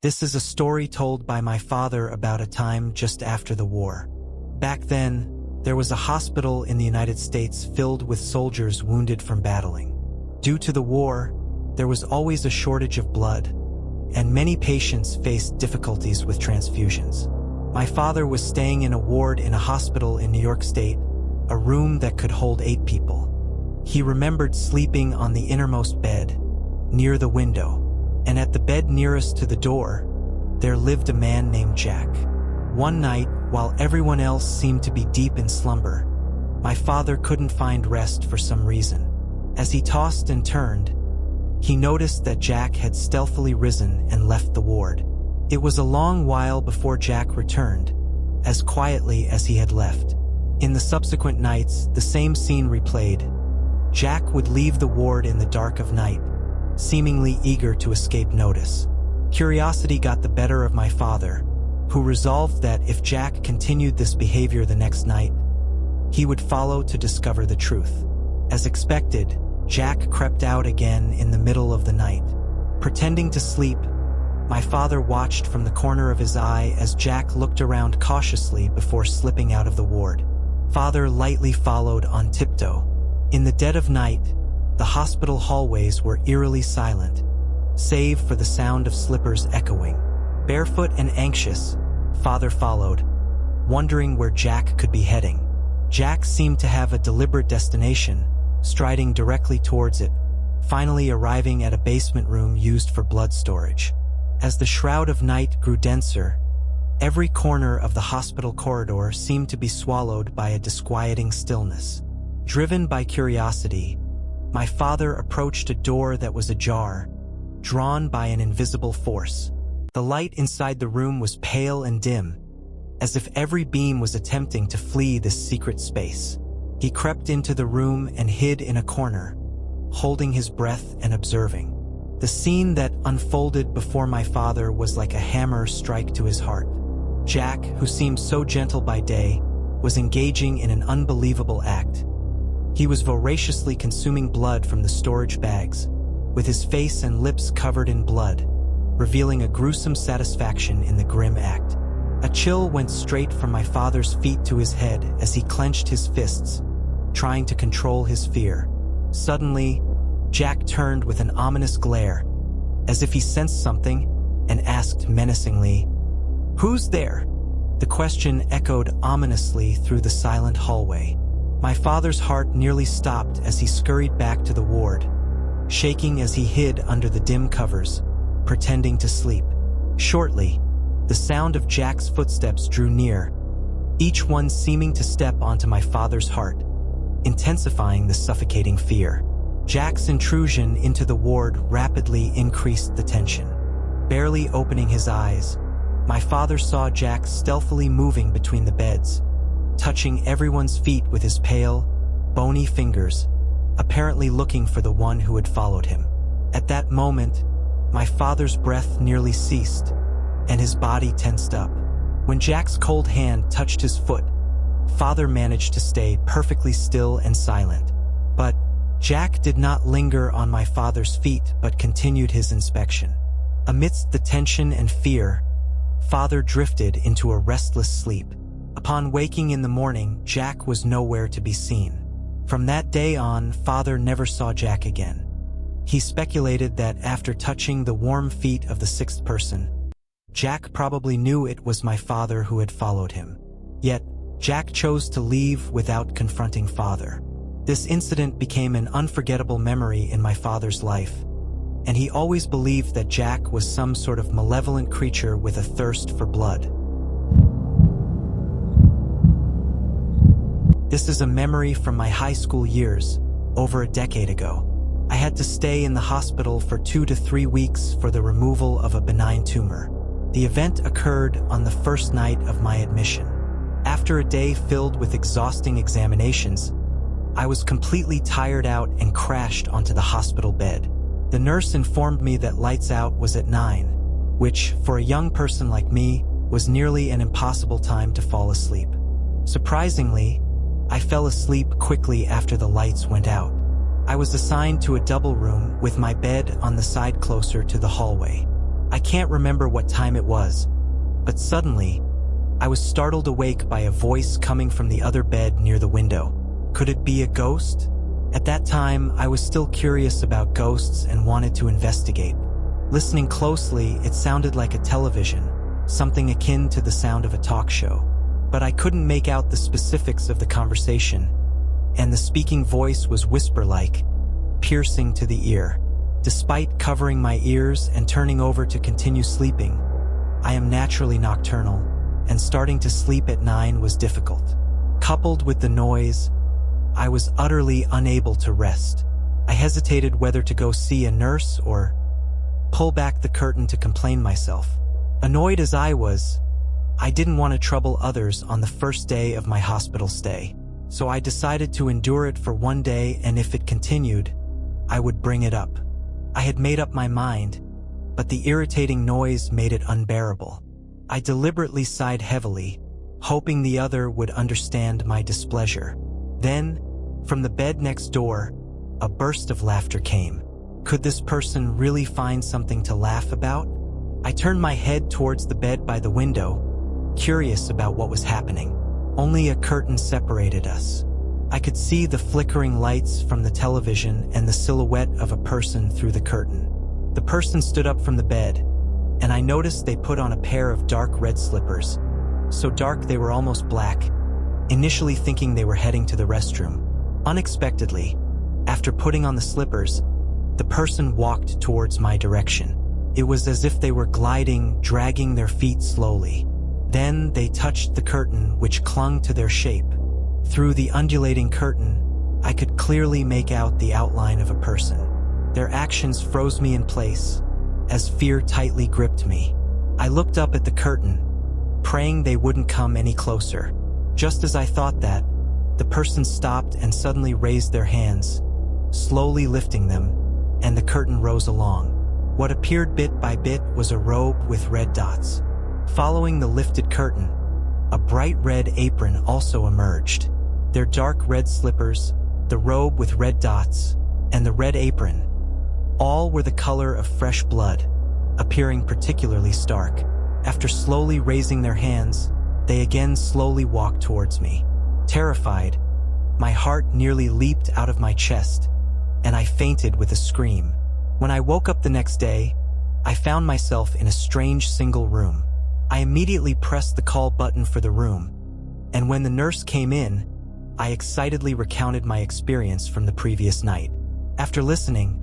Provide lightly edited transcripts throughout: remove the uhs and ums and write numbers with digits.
This is a story told by my father about a time just after the war. Back then, there was a hospital in the United States filled with soldiers wounded from battling. Due to the war, there was always a shortage of blood, and many patients faced difficulties with transfusions. My father was staying in a ward in a hospital in New York State, a room that could hold 8 people. He remembered sleeping on the innermost bed, near the window, and at the bed nearest to the door, there lived a man named Jack. One night, while everyone else seemed to be deep in slumber, my father couldn't find rest for some reason. As he tossed and turned, he noticed that Jack had stealthily risen and left the ward. It was a long while before Jack returned, as quietly as he had left. In the subsequent nights, the same scene replayed. Jack would leave the ward in the dark of night, seemingly eager to escape notice. Curiosity got the better of my father, who resolved that if Jack continued this behavior the next night, he would follow to discover the truth. As expected, Jack crept out again in the middle of the night. Pretending to sleep, my father watched from the corner of his eye as Jack looked around cautiously before slipping out of the ward. Father lightly followed on tiptoe. In the dead of night, the hospital hallways were eerily silent, save for the sound of slippers echoing. Barefoot and anxious, Father followed, wondering where Jack could be heading. Jack seemed to have a deliberate destination, striding directly towards it, finally arriving at a basement room used for blood storage. As the shroud of night grew denser, every corner of the hospital corridor seemed to be swallowed by a disquieting stillness. Driven by curiosity, my father approached a door that was ajar, drawn by an invisible force. The light inside the room was pale and dim, as if every beam was attempting to flee this secret space. He crept into the room and hid in a corner, holding his breath and observing. The scene that unfolded before my father was like a hammer strike to his heart. Jack, who seemed so gentle by day, was engaging in an unbelievable act. He was voraciously consuming blood from the storage bags, with his face and lips covered in blood, revealing a gruesome satisfaction in the grim act. A chill went straight from my father's feet to his head as he clenched his fists, trying to control his fear. Suddenly, Jack turned with an ominous glare, as if he sensed something, and asked menacingly, "Who's there?" The question echoed ominously through the silent hallway. My father's heart nearly stopped as he scurried back to the ward, shaking as he hid under the dim covers, pretending to sleep. Shortly, the sound of Jack's footsteps drew near, each one seeming to step onto my father's heart, intensifying the suffocating fear. Jack's intrusion into the ward rapidly increased the tension. Barely opening his eyes, my father saw Jack stealthily moving between the beds, touching everyone's feet with his pale, bony fingers, apparently looking for the one who had followed him. At that moment, my father's breath nearly ceased, and his body tensed up. When Jack's cold hand touched his foot, Father managed to stay perfectly still and silent. But Jack did not linger on my father's feet but continued his inspection. Amidst the tension and fear, Father drifted into a restless sleep. Upon waking in the morning, Jack was nowhere to be seen. From that day on, Father never saw Jack again. He speculated that after touching the warm feet of the 6th person, Jack probably knew it was my father who had followed him. Yet, Jack chose to leave without confronting Father. This incident became an unforgettable memory in my father's life, and he always believed that Jack was some sort of malevolent creature with a thirst for blood. This is a memory from my high school years, over a decade ago. I had to stay in the hospital for 2 to 3 weeks for the removal of a benign tumor. The event occurred on the first night of my admission. After a day filled with exhausting examinations, I was completely tired out and crashed onto the hospital bed. The nurse informed me that lights out was at 9, which, for a young person like me, was nearly an impossible time to fall asleep. Surprisingly, I fell asleep quickly after the lights went out. I was assigned to a double room with my bed on the side closer to the hallway. I can't remember what time it was, but suddenly, I was startled awake by a voice coming from the other bed near the window. Could it be a ghost? At that time, I was still curious about ghosts and wanted to investigate. Listening closely, it sounded like a television, something akin to the sound of a talk show. But I couldn't make out the specifics of the conversation, and the speaking voice was whisper-like, piercing to the ear. Despite covering my ears and turning over to continue sleeping, I am naturally nocturnal, and starting to sleep at 9 was difficult. Coupled with the noise, I was utterly unable to rest. I hesitated whether to go see a nurse or pull back the curtain to complain myself. Annoyed as I was, I didn't want to trouble others on the first day of my hospital stay, so I decided to endure it for one day, and if it continued, I would bring it up. I had made up my mind, but the irritating noise made it unbearable. I deliberately sighed heavily, hoping the other would understand my displeasure. Then, from the bed next door, a burst of laughter came. Could this person really find something to laugh about? I turned my head towards the bed by the window, curious about what was happening. Only a curtain separated us. I could see the flickering lights from the television and the silhouette of a person through the curtain. The person stood up from the bed, and I noticed they put on a pair of dark red slippers, so dark they were almost black, initially thinking they were heading to the restroom. Unexpectedly, after putting on the slippers, the person walked towards my direction. It was as if they were gliding, dragging their feet slowly. Then they touched the curtain, which clung to their shape. Through the undulating curtain, I could clearly make out the outline of a person. Their actions froze me in place, as fear tightly gripped me. I looked up at the curtain, praying they wouldn't come any closer. Just as I thought that, the person stopped and suddenly raised their hands, slowly lifting them, and the curtain rose along. What appeared bit by bit was a robe with red dots. Following the lifted curtain, a bright red apron also emerged. Their dark red slippers, the robe with red dots, and the red apron, all were the color of fresh blood, appearing particularly stark. After slowly raising their hands, they again slowly walked towards me. Terrified, my heart nearly leaped out of my chest, and I fainted with a scream. When I woke up the next day, I found myself in a strange single room. I immediately pressed the call button for the room, and when the nurse came in, I excitedly recounted my experience from the previous night. After listening,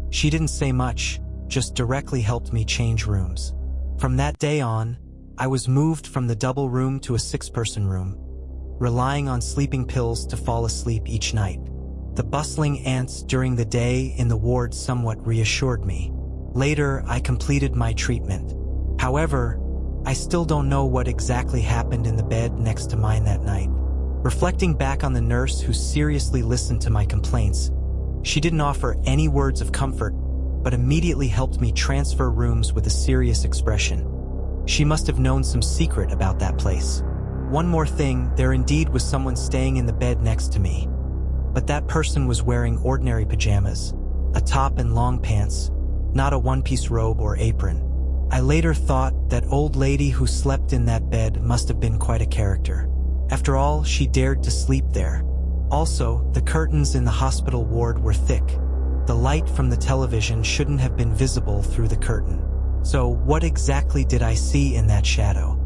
she didn't say much, just directly helped me change rooms. From that day on, I was moved from the double room to a 6-person room, relying on sleeping pills to fall asleep each night. The bustling ants during the day in the ward somewhat reassured me. Later, I completed my treatment. However, I still don't know what exactly happened in the bed next to mine that night. Reflecting back on the nurse who seriously listened to my complaints, she didn't offer any words of comfort, but immediately helped me transfer rooms with a serious expression. She must have known some secret about that place. One more thing, there indeed was someone staying in the bed next to me, but that person was wearing ordinary pajamas, a top and long pants, not a one-piece robe or apron. I later thought that old lady who slept in that bed must have been quite a character. After all, she dared to sleep there. Also, the curtains in the hospital ward were thick. The light from the television shouldn't have been visible through the curtain. So what exactly did I see in that shadow?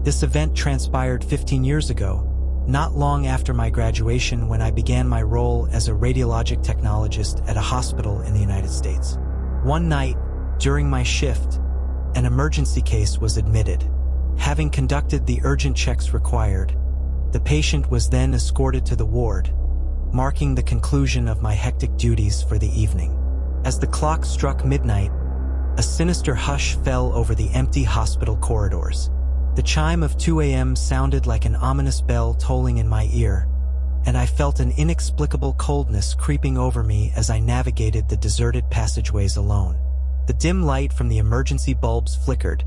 This event transpired 15 years ago, not long after my graduation, when I began my role as a radiologic technologist at a hospital in the United States. One night, during my shift, an emergency case was admitted. Having conducted the urgent checks required, the patient was then escorted to the ward, marking the conclusion of my hectic duties for the evening. As the clock struck midnight, a sinister hush fell over the empty hospital corridors. The chime of 2 a.m. sounded like an ominous bell tolling in my ear, and I felt an inexplicable coldness creeping over me as I navigated the deserted passageways alone. The dim light from the emergency bulbs flickered,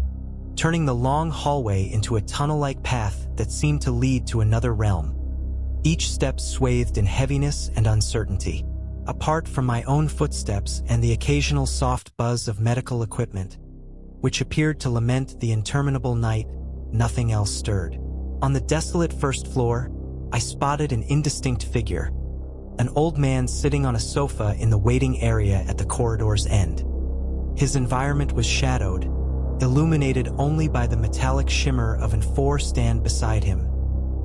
turning the long hallway into a tunnel-like path that seemed to lead to another realm, each step swathed in heaviness and uncertainty. Apart from my own footsteps and the occasional soft buzz of medical equipment, which appeared to lament the interminable night, nothing else stirred. On the desolate first floor, I spotted an indistinct figure, an old man sitting on a sofa in the waiting area at the corridor's end. His environment was shadowed, illuminated only by the metallic shimmer of an four stand beside him,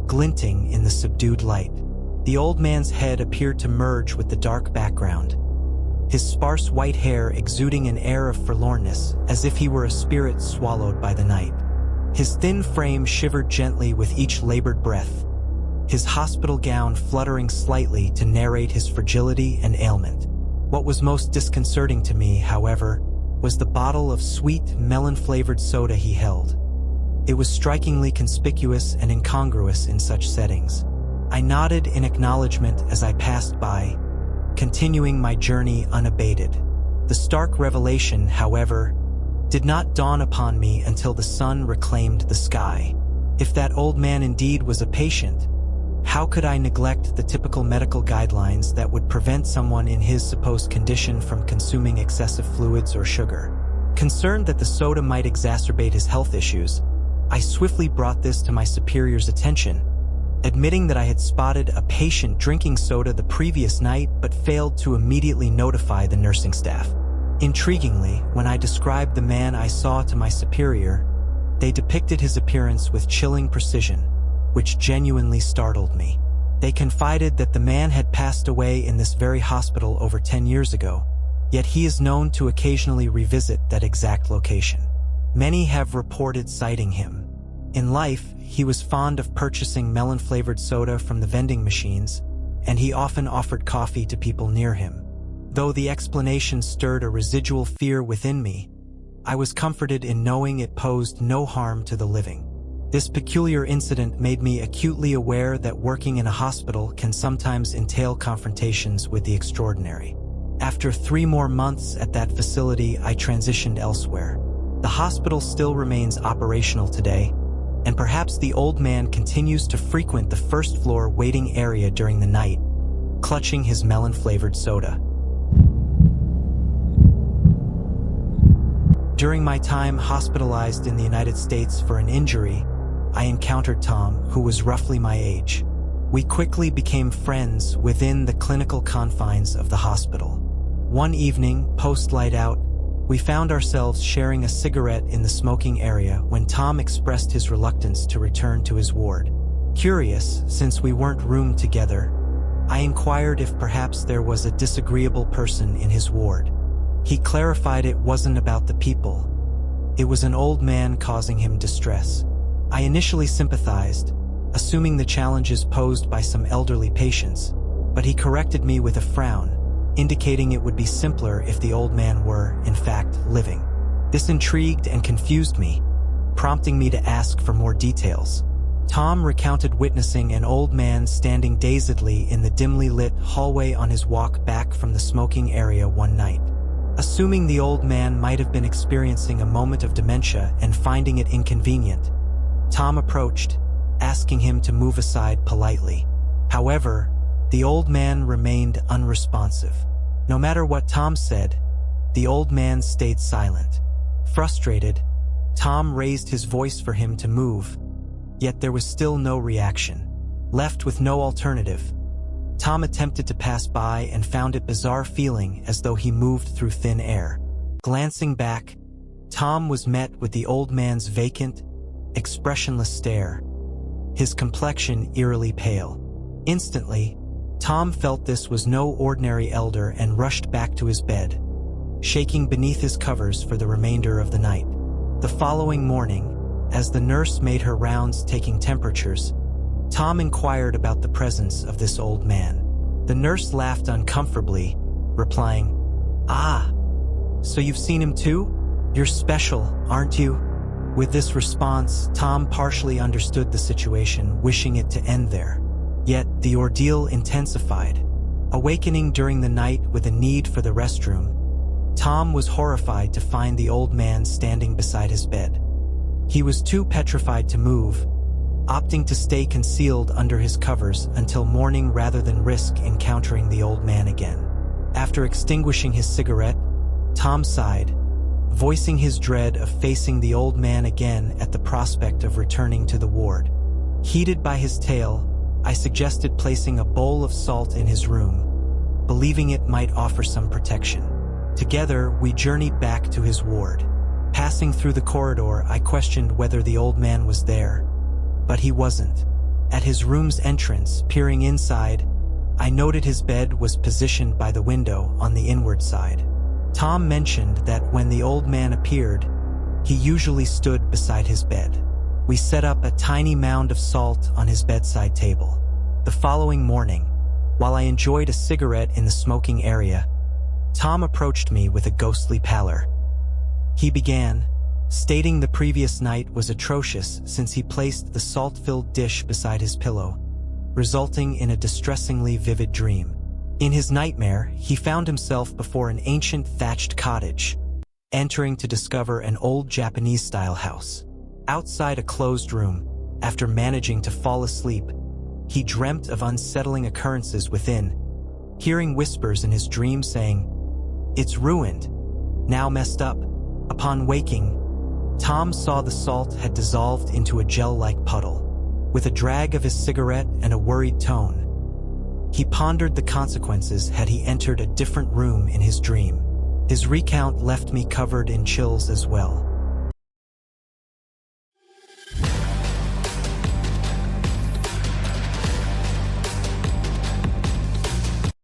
glinting in the subdued light. The old man's head appeared to merge with the dark background, his sparse white hair exuding an air of forlornness, as if he were a spirit swallowed by the night. His thin frame shivered gently with each labored breath, his hospital gown fluttering slightly to narrate his fragility and ailment. What was most disconcerting to me, however, was the bottle of sweet, melon-flavored soda he held. It was strikingly conspicuous and incongruous in such settings. I nodded in acknowledgement as I passed by, continuing my journey unabated. The stark revelation, however, did not dawn upon me until the sun reclaimed the sky. If that old man indeed was a patient, how could I neglect the typical medical guidelines that would prevent someone in his supposed condition from consuming excessive fluids or sugar? Concerned that the soda might exacerbate his health issues, I swiftly brought this to my superior's attention, admitting that I had spotted a patient drinking soda the previous night but failed to immediately notify the nursing staff. Intriguingly, when I described the man I saw to my superior, they depicted his appearance with chilling precision, which genuinely startled me. They confided that the man had passed away in this very hospital over 10 years ago, yet he is known to occasionally revisit that exact location. Many have reported citing him. In life, he was fond of purchasing melon-flavored soda from the vending machines, and he often offered coffee to people near him. Though the explanation stirred a residual fear within me, I was comforted in knowing it posed no harm to the living. This peculiar incident made me acutely aware that working in a hospital can sometimes entail confrontations with the extraordinary. After 3 more months at that facility, I transitioned elsewhere. The hospital still remains operational today, and perhaps the old man continues to frequent the first floor waiting area during the night, clutching his melon-flavored soda. During my time hospitalized in the United States for an injury, I encountered Tom, who was roughly my age. We quickly became friends within the clinical confines of the hospital. One evening, post-light out, we found ourselves sharing a cigarette in the smoking area when Tom expressed his reluctance to return to his ward. Curious, since we weren't roomed together, I inquired if perhaps there was a disagreeable person in his ward. He clarified it wasn't about the people. It was an old man causing him distress. I initially sympathized, assuming the challenges posed by some elderly patients, but he corrected me with a frown, indicating it would be simpler if the old man were, in fact, living. This intrigued and confused me, prompting me to ask for more details. Tom recounted witnessing an old man standing dazedly in the dimly lit hallway on his walk back from the smoking area one night. Assuming the old man might have been experiencing a moment of dementia and finding it inconvenient, Tom approached, asking him to move aside politely. However, the old man remained unresponsive. No matter what Tom said, the old man stayed silent. Frustrated, Tom raised his voice for him to move, yet there was still no reaction. Left with no alternative, Tom attempted to pass by and found it bizarre feeling as though he moved through thin air. Glancing back, Tom was met with the old man's vacant, expressionless stare, his complexion eerily pale. Instantly, Tom felt this was no ordinary elder and rushed back to his bed, shaking beneath his covers for the remainder of the night. The following morning, as the nurse made her rounds taking temperatures, Tom inquired about the presence of this old man. The nurse laughed uncomfortably, replying, "Ah, so you've seen him too? You're special, aren't you?" With this response, Tom partially understood the situation, wishing it to end there. Yet, the ordeal intensified. Awakening during the night with a need for the restroom, Tom was horrified to find the old man standing beside his bed. He was too petrified to move, opting to stay concealed under his covers until morning rather than risk encountering the old man again. After extinguishing his cigarette, Tom sighed, voicing his dread of facing the old man again at the prospect of returning to the ward. Heated by his tale, I suggested placing a bowl of salt in his room, believing it might offer some protection. Together, we journeyed back to his ward. Passing through the corridor, I questioned whether the old man was there, but he wasn't. At his room's entrance, peering inside, I noted his bed was positioned by the window on the inward side. Tom mentioned that when the old man appeared, he usually stood beside his bed. We set up a tiny mound of salt on his bedside table. The following morning, while I enjoyed a cigarette in the smoking area, Tom approached me with a ghostly pallor. He began, stating the previous night was atrocious since he placed the salt-filled dish beside his pillow, resulting in a distressingly vivid dream. In his nightmare, he found himself before an ancient thatched cottage, entering to discover an old Japanese-style house. Outside a closed room, after managing to fall asleep, he dreamt of unsettling occurrences within, hearing whispers in his dream saying, "It's ruined, now messed up." Upon waking, Tom saw the salt had dissolved into a gel-like puddle. With a drag of his cigarette and a worried tone, he pondered the consequences had he entered a different room in his dream. His recount left me covered in chills as well.